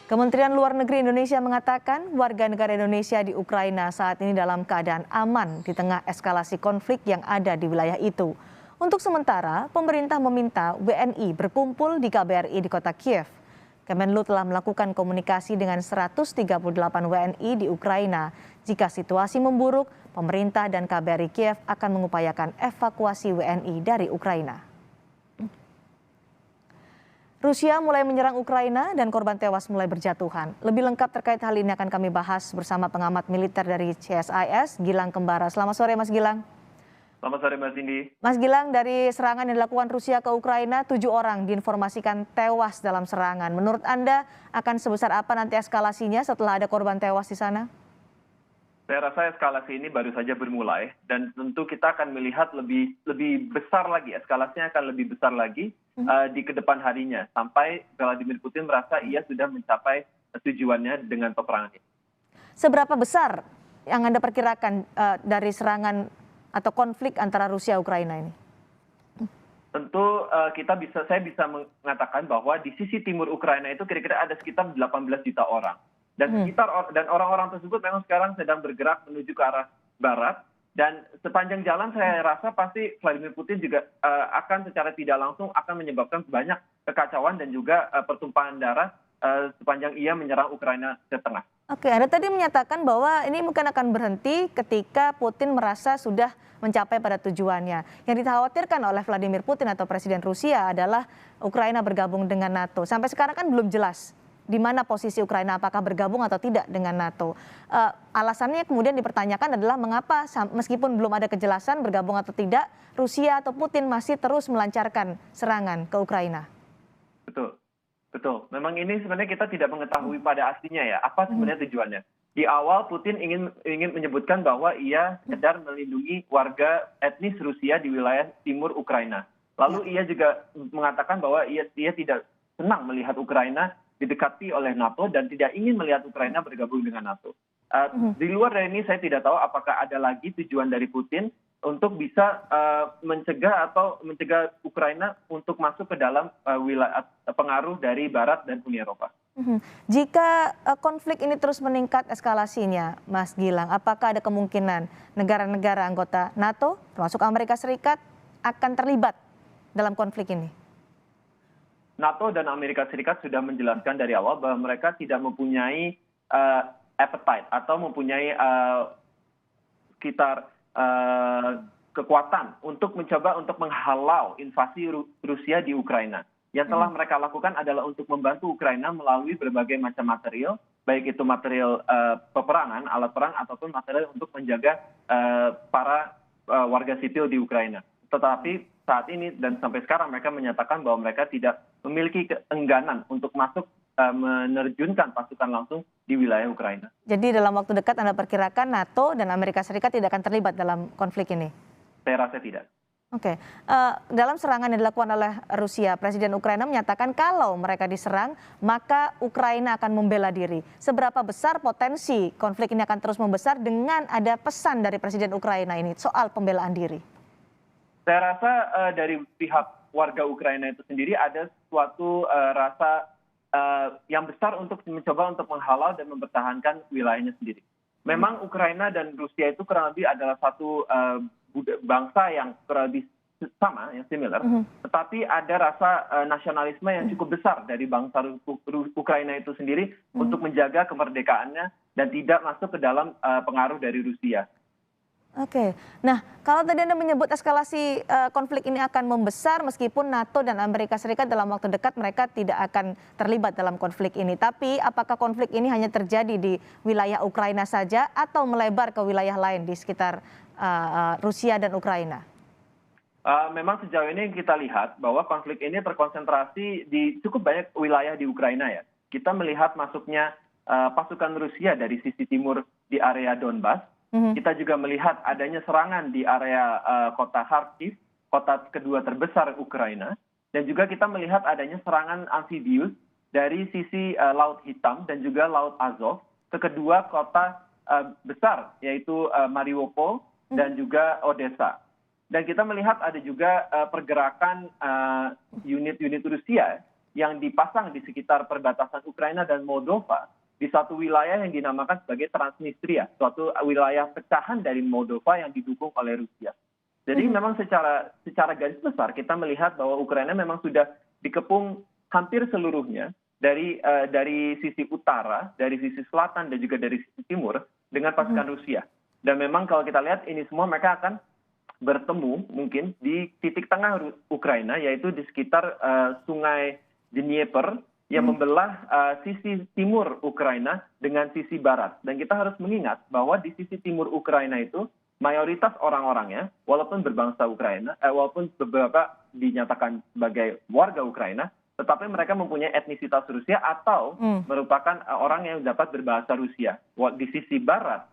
Kementerian Luar Negeri Indonesia mengatakan warga negara Indonesia di Ukraina saat ini dalam keadaan aman di tengah eskalasi konflik yang ada di wilayah itu. Untuk sementara, pemerintah meminta WNI berkumpul di KBRI di kota Kiev. Kemenlu telah melakukan komunikasi dengan 138 WNI di Ukraina. Jika situasi memburuk, pemerintah dan KBRI Kiev akan mengupayakan evakuasi WNI dari Ukraina. Rusia mulai menyerang Ukraina dan korban tewas mulai berjatuhan. Lebih lengkap terkait hal ini akan kami bahas bersama pengamat militer dari CSIS, Gilang Kembara. Selamat sore Mas Gilang. Selamat sore Mbak Cindy. Mas Gilang, dari serangan yang dilakukan Rusia ke Ukraina, 7 orang diinformasikan tewas dalam serangan. Menurut Anda akan sebesar apa nanti eskalasinya setelah ada korban tewas di sana? Saya rasa eskalasi ini baru saja bermulai dan tentu kita akan melihat lebih besar lagi, eskalasinya akan lebih besar lagi di kedepan harinya sampai Vladimir Putin merasa ia sudah mencapai tujuannya dengan peperangan ini. Seberapa besar yang Anda perkirakan dari serangan atau konflik antara Rusia dan Ukraina ini? Tentu saya bisa mengatakan bahwa di sisi timur Ukraina itu kira-kira ada sekitar 18 juta orang. Dan orang-orang tersebut memang sekarang sedang bergerak menuju ke arah barat. Dan sepanjang jalan saya rasa pasti Vladimir Putin juga akan secara tidak langsung akan menyebabkan banyak kekacauan dan juga pertumpahan darah sepanjang ia menyerang Ukraina ke tengah. Oke, Anda tadi menyatakan bahwa ini mungkin akan berhenti ketika Putin merasa sudah mencapai pada tujuannya. Yang dikhawatirkan oleh Vladimir Putin atau Presiden Rusia adalah Ukraina bergabung dengan NATO. Sampai sekarang kan belum jelas di mana posisi Ukraina, apakah bergabung atau tidak dengan NATO. Alasannya kemudian dipertanyakan adalah mengapa meskipun belum ada kejelasan bergabung atau tidak, Rusia atau Putin masih terus melancarkan serangan ke Ukraina. Betul. Memang ini sebenarnya kita tidak mengetahui pada aslinya ya, apa sebenarnya tujuannya. Di awal Putin ingin menyebutkan bahwa ia sekedar melindungi warga etnis Rusia di wilayah timur Ukraina. Lalu ia juga mengatakan bahwa ia tidak senang melihat Ukraina didekati oleh NATO dan tidak ingin melihat Ukraina bergabung dengan NATO. Di luar dari ini saya tidak tahu apakah ada lagi tujuan dari Putin untuk bisa mencegah Ukraina untuk masuk ke dalam wilayah pengaruh dari Barat dan Uni Eropa. Jika konflik ini terus meningkat eskalasinya, Mas Gilang, apakah ada kemungkinan negara-negara anggota NATO, termasuk Amerika Serikat, akan terlibat dalam konflik ini? NATO dan Amerika Serikat sudah menjelaskan dari awal bahwa mereka tidak mempunyai appetite atau mempunyai kekuatan untuk mencoba untuk menghalau invasi Rusia di Ukraina. Yang telah mereka lakukan adalah untuk membantu Ukraina melalui berbagai macam material, baik itu material peperangan, alat perang, ataupun material untuk menjaga para warga sipil di Ukraina. Tetapi saat ini dan sampai sekarang mereka menyatakan bahwa mereka tidak memiliki keengganan untuk masuk menerjunkan pasukan langsung di wilayah Ukraina. Jadi dalam waktu dekat Anda perkirakan NATO dan Amerika Serikat tidak akan terlibat dalam konflik ini? Saya rasa tidak. Oke, dalam serangan yang dilakukan oleh Rusia, Presiden Ukraina menyatakan kalau mereka diserang, maka Ukraina akan membela diri. Seberapa besar potensi konflik ini akan terus membesar dengan ada pesan dari Presiden Ukraina ini soal pembelaan diri? Saya rasa dari pihak warga Ukraina itu sendiri ada suatu rasa yang besar untuk mencoba untuk menghalau dan mempertahankan wilayahnya sendiri. Memang Ukraina dan Rusia itu kurang lebih adalah satu bangsa yang kurang lebih sama, yang similar. Tetapi ada rasa nasionalisme yang cukup besar dari bangsa Ukraina itu sendiri untuk menjaga kemerdekaannya dan tidak masuk ke dalam pengaruh dari Rusia. Oke, nah kalau tadi Anda menyebut eskalasi konflik ini akan membesar meskipun NATO dan Amerika Serikat dalam waktu dekat mereka tidak akan terlibat dalam konflik ini. Tapi apakah konflik ini hanya terjadi di wilayah Ukraina saja atau melebar ke wilayah lain di sekitar Rusia dan Ukraina? Memang sejauh ini kita lihat bahwa konflik ini terkonsentrasi di cukup banyak wilayah di Ukraina ya. Kita melihat masuknya pasukan Rusia dari sisi timur di area Donbas. Kita juga melihat adanya serangan di area kota Kharkiv, kota kedua terbesar Ukraina. Dan juga kita melihat adanya serangan amfibius dari sisi Laut Hitam dan juga Laut Azov ke kedua kota besar, yaitu Mariupol dan juga Odessa. Dan kita melihat ada juga pergerakan unit-unit Rusia yang dipasang di sekitar perbatasan Ukraina dan Moldova di suatu wilayah yang dinamakan sebagai Transnistria, suatu wilayah pecahan dari Moldova yang didukung oleh Rusia. Jadi memang secara garis besar kita melihat bahwa Ukraina memang sudah dikepung hampir seluruhnya dari sisi utara, dari sisi selatan dan juga dari sisi timur dengan pasukan Rusia. Dan memang kalau kita lihat ini semua mereka akan bertemu mungkin di titik tengah Ukraina, yaitu di sekitar sungai Dnieper yang membelah sisi timur Ukraina dengan sisi barat. Dan kita harus mengingat bahwa di sisi timur Ukraina itu mayoritas orang-orangnya, walaupun berbangsa Ukraina, walaupun beberapa dinyatakan sebagai warga Ukraina, tetapi mereka mempunyai etnisitas Rusia atau merupakan orang yang dapat berbahasa Rusia. Di sisi barat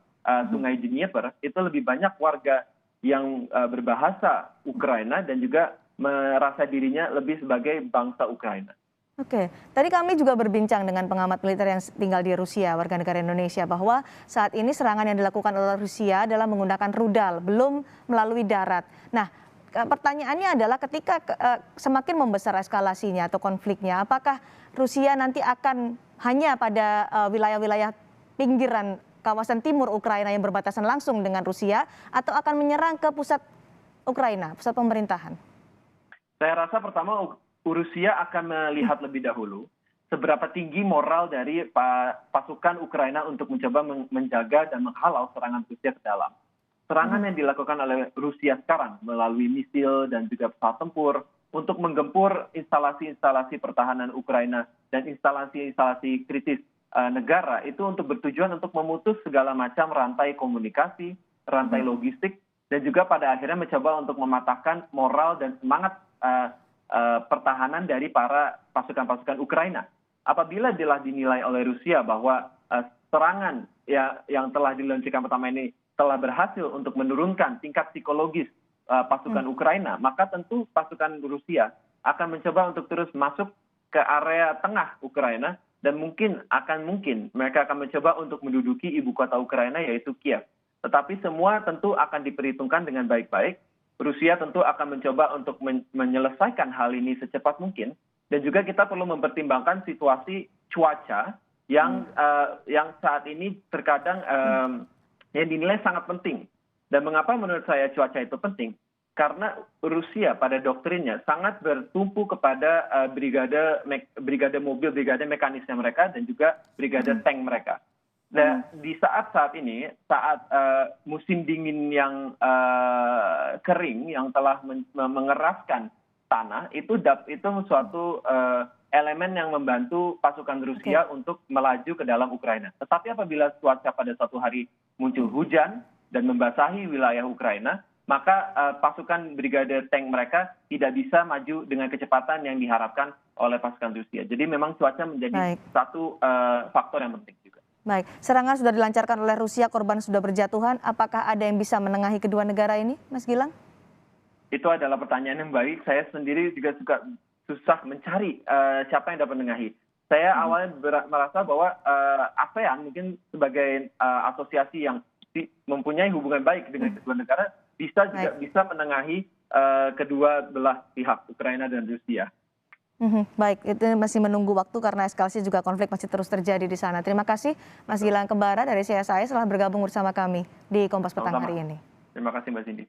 sungai Dnieper itu lebih banyak warga yang berbahasa Ukraina dan juga merasa dirinya lebih sebagai bangsa Ukraina. Oke, tadi kami juga berbincang dengan pengamat militer yang tinggal di Rusia, warga negara Indonesia, bahwa saat ini serangan yang dilakukan oleh Rusia adalah menggunakan rudal, belum melalui darat. Nah, pertanyaannya adalah ketika semakin membesar eskalasinya atau konfliknya, apakah Rusia nanti akan hanya pada wilayah-wilayah pinggiran kawasan timur Ukraina yang berbatasan langsung dengan Rusia, atau akan menyerang ke pusat Ukraina, pusat pemerintahan? Saya rasa pertama Rusia akan melihat lebih dahulu seberapa tinggi moral dari pasukan Ukraina untuk mencoba menjaga dan menghalau serangan Rusia ke dalam. Serangan yang dilakukan oleh Rusia sekarang melalui misil dan juga pesawat tempur untuk menggempur instalasi-instalasi pertahanan Ukraina dan instalasi-instalasi kritis negara itu untuk bertujuan untuk memutus segala macam rantai komunikasi, rantai logistik, dan juga pada akhirnya mencoba untuk mematahkan moral dan semangat pertahanan dari para pasukan-pasukan Ukraina. Apabila telah dinilai oleh Rusia bahwa serangan yang telah diluncurkan pertama ini telah berhasil untuk menurunkan tingkat psikologis pasukan Ukraina, maka tentu pasukan Rusia akan mencoba untuk terus masuk ke area tengah Ukraina dan mungkin mereka akan mencoba untuk menduduki ibu kota Ukraina yaitu Kiev. Tetapi semua tentu akan diperhitungkan dengan baik-baik. Rusia tentu akan mencoba untuk menyelesaikan hal ini secepat mungkin, dan juga kita perlu mempertimbangkan situasi cuaca yang saat ini terkadang yang dinilai sangat penting. Dan mengapa menurut saya cuaca itu penting? Karena Rusia pada doktrinnya sangat bertumpu kepada brigade mobil, brigade mekanisnya mereka, dan juga brigade tank mereka. Dan di saat ini, saat musim dingin yang kering, yang telah mengeraskan tanah, itu suatu elemen yang membantu pasukan Rusia untuk melaju ke dalam Ukraina. Tetapi apabila cuaca pada suatu hari muncul hujan dan membasahi wilayah Ukraina, maka pasukan brigade tank mereka tidak bisa maju dengan kecepatan yang diharapkan oleh pasukan Rusia. Jadi memang cuaca menjadi satu faktor yang penting juga. Baik, serangan sudah dilancarkan oleh Rusia, korban sudah berjatuhan. Apakah ada yang bisa menengahi kedua negara ini, Mas Gilang? Itu adalah pertanyaan yang baik. Saya sendiri juga susah mencari siapa yang dapat menengahi. Saya awalnya merasa bahwa ASEAN mungkin sebagai asosiasi yang mempunyai hubungan baik dengan kedua negara bisa menengahi kedua belah pihak Ukraina dan Rusia. Baik, itu masih menunggu waktu karena eskalasi juga konflik masih terus terjadi di sana. Terima kasih Mas Gilang Kembara dari CSI telah bergabung bersama kami di Kompas Petang hari ini. Terima kasih Mbak Cindy.